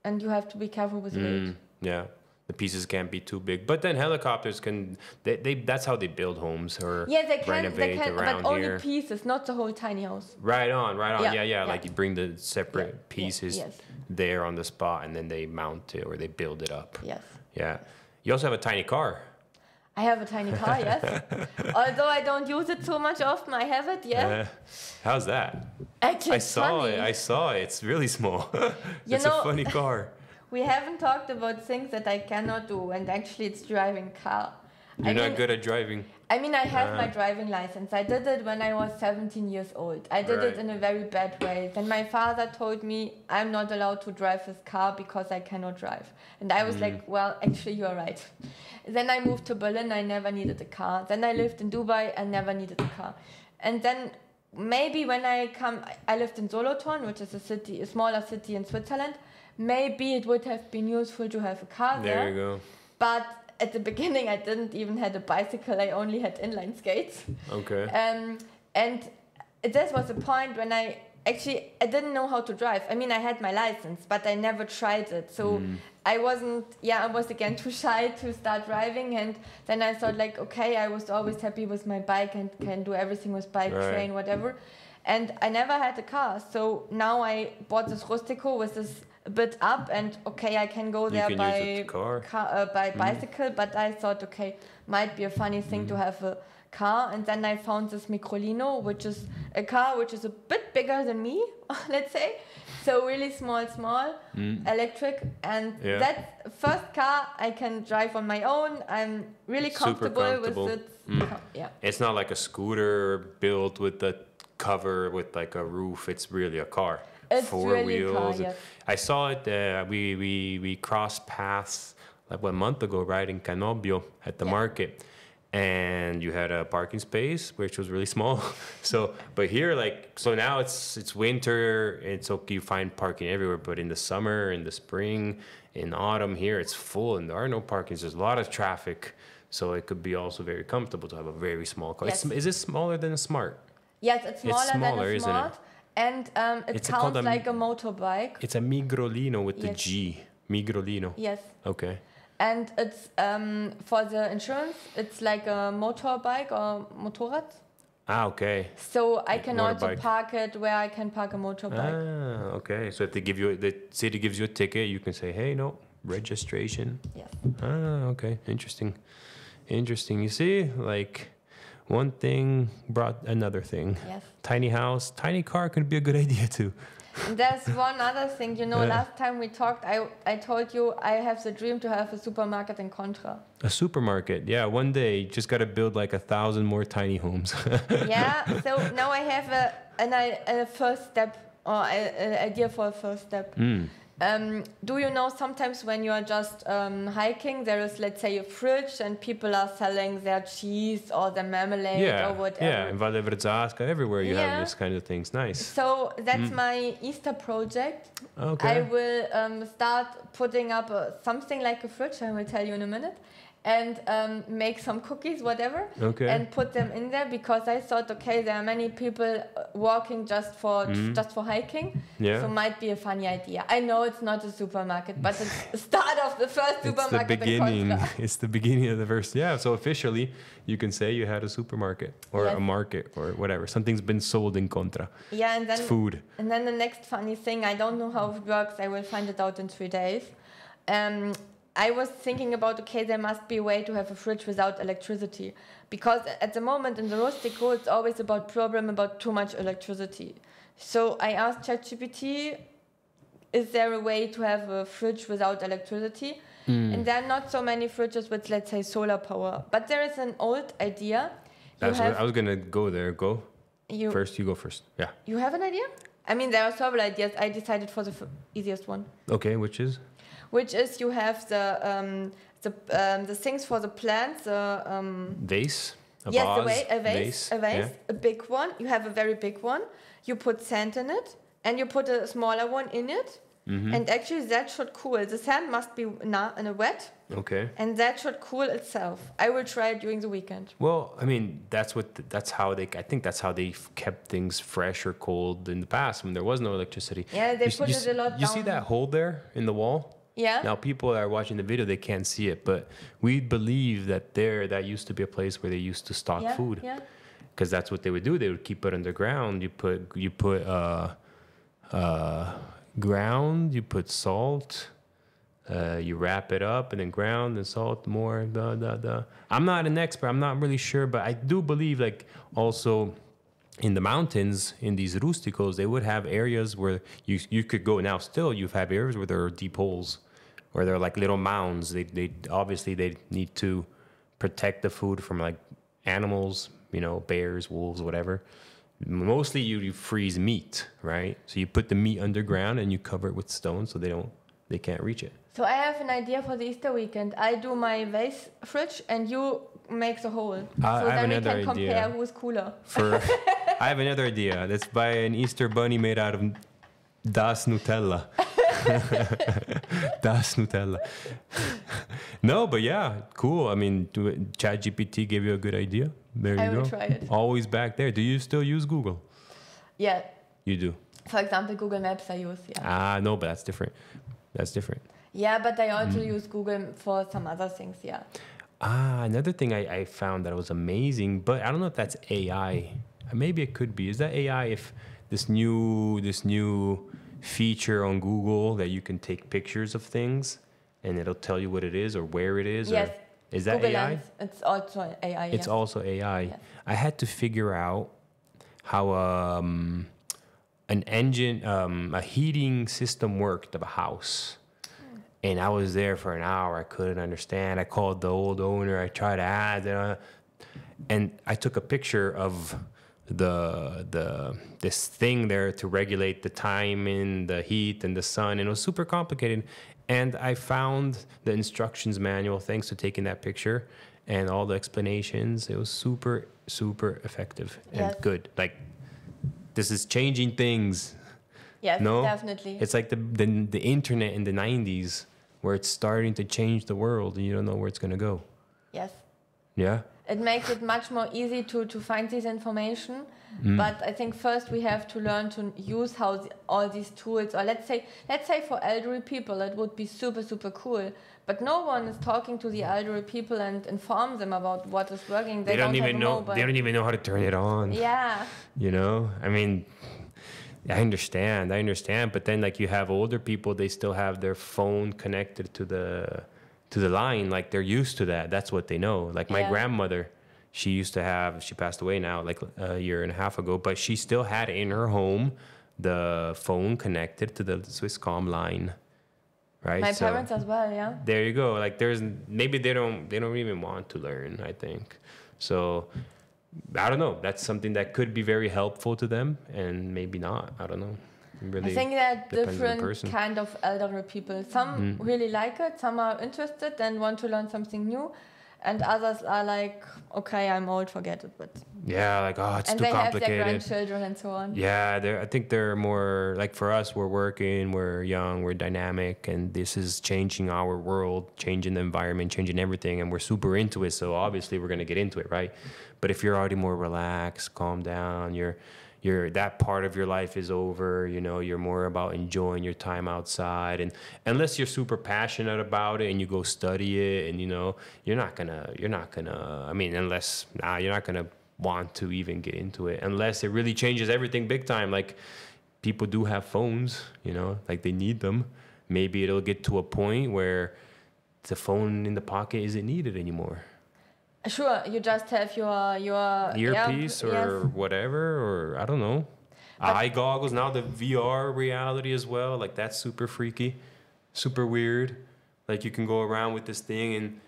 and you have to be careful with weight. Yeah, the pieces can't be too big. But then helicopters can, that's how they build homes or renovate around but only here. Pieces, not the whole tiny house. Right on. Yeah. Like you bring the separate pieces there on the spot, and then they mount it or they build it up. Yes. Yeah. You also have a tiny car. I have a tiny car, yes. Although I don't use it so much often, I have it, How's that? Actually, I saw it. It's really small. It's a funny car. We haven't talked about things that I cannot do, and actually it's driving car. You're not good at driving? I mean, I have my driving license. I did it when I was 17 years old. I did it in a very bad way. Then my father told me I'm not allowed to drive his car because I cannot drive. And I was like, well, actually, you're right. Then I moved to Berlin. I never needed a car. Then I lived in Dubai. I never needed a car. And then maybe when I lived in Solothurn, which is a smaller city in Switzerland. Maybe it would have been useful to have a car there. There you go. But at the beginning, I didn't even have a bicycle. I only had inline skates. Okay. And this was a point when I didn't know how to drive. I mean, I had my license, but I never tried it. So I was again too shy to start driving. And then I thought like, okay, I was always happy with my bike and can do everything with bike, train, whatever. And I never had a car. So now I bought this Rustico with this a bit up, and I can go there by bicycle, but I thought, might be a funny thing to have a car. And then I found this Microlino, which is a car which is a bit bigger than me, let's say. So really small, electric. And that's the first car I can drive on my own. I'm really comfortable with it. It's not like a scooter built with the cover with like a roof. It's really a car. It's 4 really wheels. A car, yes. I saw it. We crossed paths like 1 month ago, right, in Canobbio at the market, and you had a parking space which was really small. So, but here, like, so now it's winter. It's okay, you find parking everywhere. But in the summer, in the spring, in autumn, here it's full, and there are no parkings. There's a lot of traffic, so it could be also very comfortable to have a very small car. Yes. Is it smaller than a Smart? Yes, it's smaller than a Smart, isn't it? and it counts like a motorbike. It's a Migrolino with the G. Migrolino. Yes. Okay. And it's for the insurance, it's like a motorbike or Motorrad. Ah, okay. So I can also Motorbike. park it where I can park a motorbike. Ah, okay. So if they give you, the city gives you a ticket, you can say, hey, no, registration. Yes. Ah, okay. Interesting. Interesting. You see, like, one thing brought another thing. Yes. Tiny house, tiny car could be a good idea too. There's one other thing, last time we talked, I told you I have the dream to have a supermarket in Contra. A supermarket, yeah. One day, just got to build like 1,000 more tiny homes. Yeah, so now I have a first step, or an idea for a first step. Do you know sometimes when you are just hiking, there is, let's say, a fridge and people are selling their cheese or their marmalade or whatever? Yeah, in Valle Vrzaska, everywhere you have this kind of things. Nice. So that's my Easter project. Okay. I will start putting up something like a fridge, I will tell you in a minute, and make some cookies, whatever, and put them in there, because I thought, okay, there are many people walking just for hiking, so might be a funny idea. I know it's not a supermarket, but it's the start of the first supermarket. It's the beginning. In Contra. It's the beginning of the first. Yeah. So officially, you can say you had a supermarket or a market or whatever. Something's been sold in Contra. Yeah, and then it's food. And then the next funny thing, I don't know how it works. I will find it out in 3 days. I was thinking about, okay, there must be a way to have a fridge without electricity, because at the moment in the Rustico, it's always about too much electricity. So I asked ChatGPT, is there a way to have a fridge without electricity? And there are not so many fridges with, let's say, solar power. But there is an old idea. I was going to go there. You go first. Yeah. You have an idea? I mean, there are several ideas. I decided for the easiest one. Okay, which is? Which is, you have the things for the plants. Vase? A vase, a big one. You have a very big one. You put sand in it, and you put a smaller one in it. And actually, that should cool. The sand must be wet. Okay. And that should cool itself. I will try it during the weekend. Well, I mean, I think that's how they kept things fresh or cold in the past when there was no electricity. Yeah, they put it a lot down. You see that hole there in the wall? Yeah. Now people that are watching the video, they can't see it, but we believe that that used to be a place where they used to stock food. Yeah. Because that's what they would do. They would keep it underground. You put ground. You put salt. You wrap it up and then ground and salt more. I'm not an expert. I'm not really sure, but I do believe, like, also in the mountains, in these rusticos, they would have areas where you could go. Now, still, you have areas where there are deep holes, where there are like little mounds. They obviously they need to protect the food from like animals, bears, wolves, whatever. Mostly, you freeze meat, right? So you put the meat underground and you cover it with stones so they can't reach it. So I have an idea for the Easter weekend. I do my vase fridge and you make the hole. So then we can compare who's cooler. I have another idea. Let's buy an Easter bunny made out of Das Nutella. Das Nutella. No, but yeah, cool. I mean, ChatGPT gave you a good idea. There you go. I will try it. Always back there. Do you still use Google? Yeah. You do? For example, Google Maps I use, yeah. Ah, no, but that's different. That's different. Yeah, but I also use Google for some other things, yeah. Ah, another thing I found that was amazing, but I don't know if that's AI. Maybe it could be. Is that AI if this new feature on Google that you can take pictures of things and it'll tell you what it is or where it is? Yes. Or, is that Google AI? Lens. It's also AI. It's also AI. Yes. I had to figure out how an engine, a heating system worked of a house. And I was there for an hour. I couldn't understand. I called the old owner. I tried to add, and I took a picture of this thing there to regulate the timing, the heat, and the sun. And it was super complicated. And I found the instructions manual thanks to taking that picture. and all the explanations. It was super, super effective and good. Like, this is changing things. Yes, no? Definitely. It's like the internet in the 90s, where it's starting to change the world and you don't know where it's going to go. Yes. Yeah. It makes it much more easy to find this information. But I think first we have to learn to use all these tools. Or let's say for elderly people, it would be super, super cool. But no one is talking to the elderly people and inform them about what is working. They don't even know. They don't even know how to turn it on. Yeah. You know, I mean, I understand. But then, like, you have older people, they still have their phone connected to the line. Like, they're used to that. That's what they know. Like my grandmother, she passed away now, like a year and a half ago, but she still had in her home the phone connected to the Swisscom line. Right. My parents as well, yeah. There you go. Like, maybe they don't even want to learn, I think. So I don't know. That's something that could be very helpful to them, and maybe not. I don't know. Really, I think that different kind of elderly people. Some really like it, some are interested and want to learn something new, and others are like, okay, I'm old, forget it. But yeah, like, oh, it's too complicated. And they have their grandchildren and so on. Yeah, I think they're more like, for us, we're working, we're young, we're dynamic, and this is changing our world, changing the environment, changing everything, and we're super into it. So obviously we're gonna get into it, right? But if you're already more relaxed, calm down, you're that part of your life is over, you know, you're more about enjoying your time outside, and unless you're super passionate about it and you go study it, and, you know, you're not gonna I mean, you're not gonna want to even get into it unless it really changes everything big time. Like, people do have phones, you know, like, they need them. Maybe it'll get to a point where the phone in the pocket isn't needed anymore. Sure, you just have your earpiece or whatever, or I don't know. Eye goggles, now the VR reality as well. Like, that's super freaky, super weird. Like, you can go around with this thing and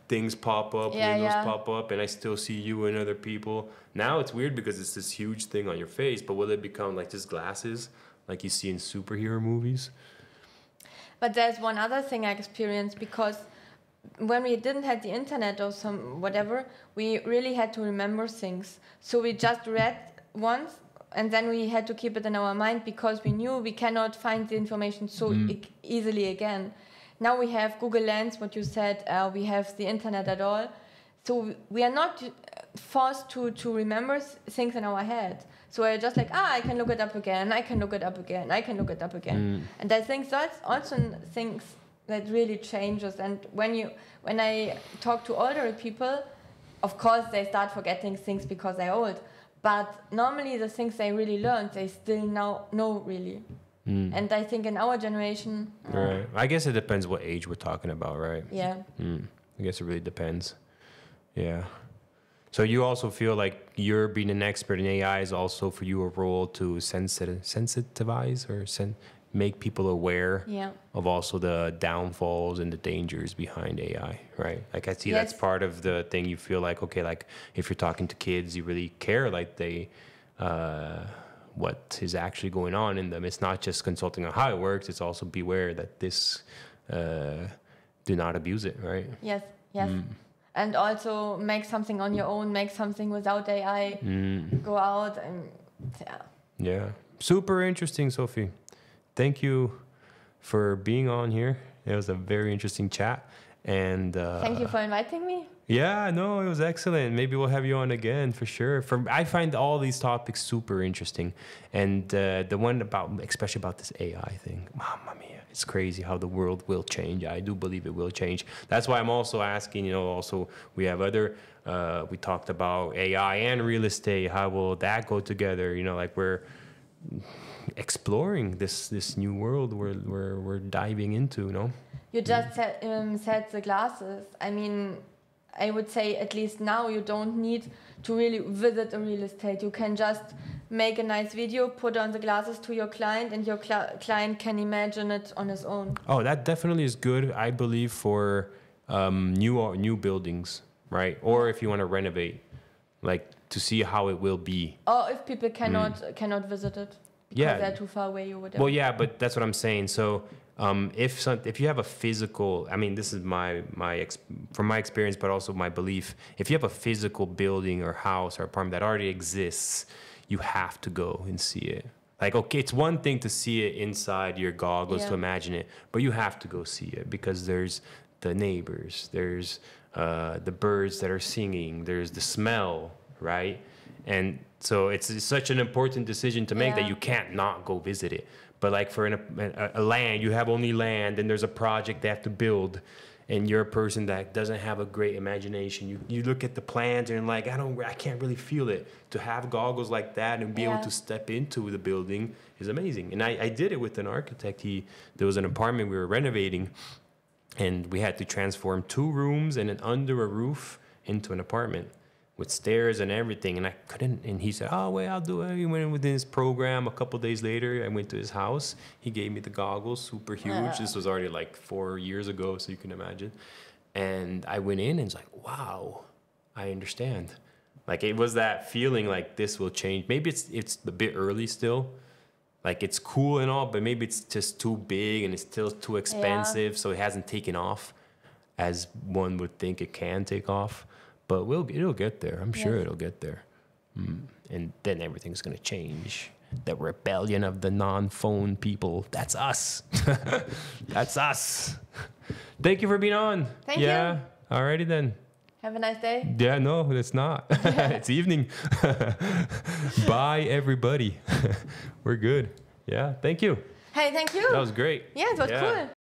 things pop up, windows pop up, and I still see you and other people. Now it's weird because it's this huge thing on your face, but will it become like just glasses like you see in superhero movies? But there's one other thing I experienced, because when we didn't have the internet or some whatever, we really had to remember things. So we just read once, and then we had to keep it in our mind, because we knew we cannot find the information so easily again. Now we have Google Lens, what you said, we have the internet at all. So we are not forced to remember things in our head. So we're just like, I can look it up again, I can look it up again, I can look it up again. And I think that's also things that really changes. And when I talk to older people, of course they start forgetting things because they're old, but normally the things they really learned, they still now know really. And I think in our generation, right, I guess it depends what age we're talking about, right? Yeah. I guess it really depends. Yeah. So you also feel like you're being an expert in AI is also for you a role to sensitivize or make people aware of also the downfalls and the dangers behind AI, right? Like, I see that's part of the thing. You feel like, okay, like, if you're talking to kids, you really care, like, they what is actually going on in them. It's not just consulting on how it works, it's also beware that this do not abuse it, right? Yes. And also make something on your own, make something without AI, go out and yeah. Super interesting, Sophie. Thank you for being on here. It was a very interesting chat. And thank you for inviting me. Yeah, no, it was excellent. Maybe we'll have you on again for sure. I find all these topics super interesting. And the one especially about this AI thing, mamma mia, it's crazy how the world will change. I do believe it will change. That's why I'm also asking, you know, also we have other, we talked about AI and real estate. How will that go together? You know, like, we're exploring this new world we're diving into, you know? You just said the glasses. I mean, I would say at least now you don't need to really visit a real estate. You can just make a nice video, put on the glasses to your client, and your client can imagine it on his own. Oh, that definitely is good, I believe, for new buildings, right? Or if you want to renovate, like, to see how it will be. Or if people cannot visit it because they're too far away or whatever. Well, yeah, but that's what I'm saying. So if you have a physical, I mean, this is from my experience, but also my belief. If you have a physical building or house or apartment that already exists, you have to go and see it. Like, okay, it's one thing to see it inside your goggles to imagine it, but you have to go see it because there's the neighbors, there's the birds that are singing, there's the smell, right? And so it's such an important decision to make that you can't not go visit it. But like for a land, you have only land, and there's a project they have to build, and you're a person that doesn't have a great imagination. You look at the plans and you're like, I can't really feel it. To have goggles like that and be able to step into the building is amazing. And I did it with an architect. There was an apartment we were renovating, and we had to transform 2 rooms and under a roof into an apartment with stairs and everything. And I couldn't, and he said, oh, wait, I'll do it. He went within his program. A couple of days later, I went to his house. He gave me the goggles, super huge. This was already like 4 years ago, so you can imagine. And I went in and it's like, wow, I understand. Like, it was that feeling like this will change. Maybe it's a bit early still. Like, it's cool and all, but maybe it's just too big and it's still too expensive, so it hasn't taken off as one would think it can take off. But it'll get there. I'm sure it'll get there. And then everything's going to change. The rebellion of the non-phone people. That's us. That's us. Thank you for being on. Thank you. Alrighty then. Have a nice day. Yeah, no, it's not. It's evening. Bye, everybody. We're good. Yeah, thank you. Hey, thank you. That was great. Yeah, it was cool.